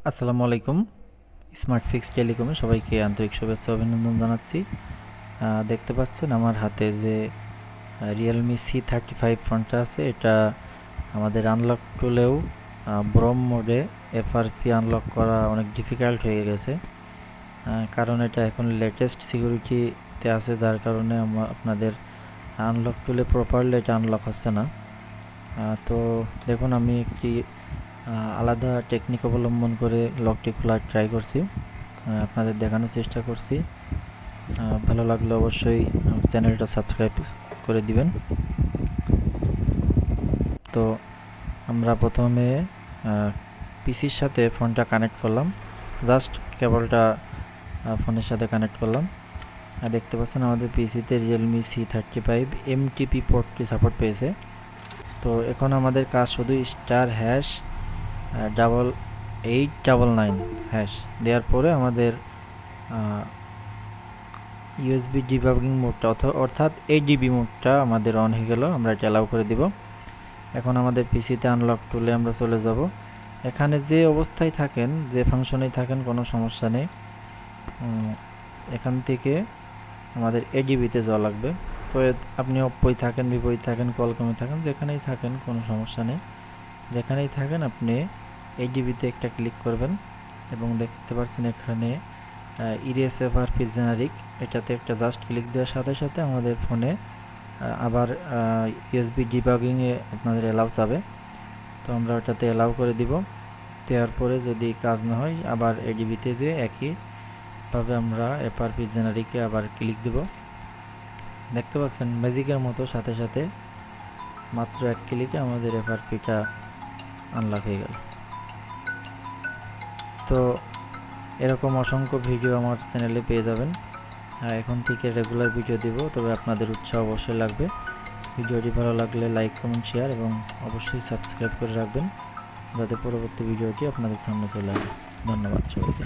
আসসালামু আলাইকুম। Smart fix টেলিকমে সবাইকে আন্তরিক শুভেচ্ছা অভিনন্দন জানাচ্ছি। দেখতে পাচ্ছেন আমার হাতে যে রিয়েলমি C35 ফোনটা আছে, এটা আমাদের আনলক টুলেও ব্রোম মোডে এফআরপি আনলক করা অনেক ডিফিকাল্ট হয়ে গেছে। কারণ এটা এখন লেটেস্ট সিকিউরিটিতে আছে, যার কারণে আপনাদের আনলক টুলে প্রপারলি এটা আনলক হচ্ছে না। তো দেখুন, আমি একটি আলাদা টেকনিক অবলম্বন করে লকটি খোলার ট্রাই করছি, আপনাদের দেখানোর চেষ্টা করছি। ভালো লাগলে অবশ্যই চ্যানেলটা সাবস্ক্রাইব করে দিবেন। তো আমরা প্রথমে পিসির সাথে ফোনটা কানেক্ট করলাম, জাস্ট কেবলটা ফোনের সাথে কানেক্ট করলাম। দেখতে পাচ্ছেন আমাদের পিসিতে রিয়েলমি C35 এমটিপি পোর্টটি সাপোর্ট পেয়েছে। তো এখন আমাদের কাজ শুধু *899# দেওয়ার পরে আমাদের ইউএসবি ডিবাগিং মোডটা অর্থাৎ এডিবি মোডটা আমাদের অন হয়ে গেল। আমরা এটা অ্যালাউ করে দিব। এখন আমাদের পিসিতে আনলক টুলে আমরা চলে যাব। এখানে যে অবস্থায় থাকেন, যে ফাংশনেই থাকেন, কোনো সমস্যা নেই। এখান থেকে আমাদের এডিবিতে যাওয়া লাগবে। তো আপনি অপ্পোয় থাকেন, ভিভোয় থাকেন, কোয়ালকমে থাকেন, যেখানেই থাকেন কোনো সমস্যা নেই। যেখানেই থাকেন আপনি এডিবিতে একটা ক্লিক করবেন এবং দেখতে পাচ্ছেন এখানে ইরেস এফআরপি জেনারিক, এটাতে একটা জাস্ট ক্লিক দেওয়ার সাথে সাথে আমাদের ফোনে আবার ইউএসবি ডিবাগিংয়ে আপনাদের অ্যালাউ যাবে। তো আমরা ওটাতে অ্যালাউ করে দিব। দেওয়ার পরে যদি কাজ না হয়, আবার এডিবিতে যে একইভাবে আমরা এফআরপি জেনারিকে আবার ক্লিক দিব। দেখতে পাচ্ছেন ম্যাজিকের মতো সাথে সাথে মাত্র এক ক্লিকে আমাদের এফআরপিটা আনলক হয়ে গেল। তো এরকম অসংখ্য ভিডিও আমার চ্যানেলে পেয়ে যাবেন। এখন থেকে রেগুলার ভিডিও দিব, তবে আপনাদের উৎসাহ অবশ্যই লাগবে। ভিডিওটি ভালো লাগলে লাইক, কমেন্ট, শেয়ার এবং অবশ্যই সাবস্ক্রাইব করে রাখবেন, যাতে পরবর্তী ভিডিওটি আপনাদের সামনে চলে আসে। ধন্যবাদ সবাইকে।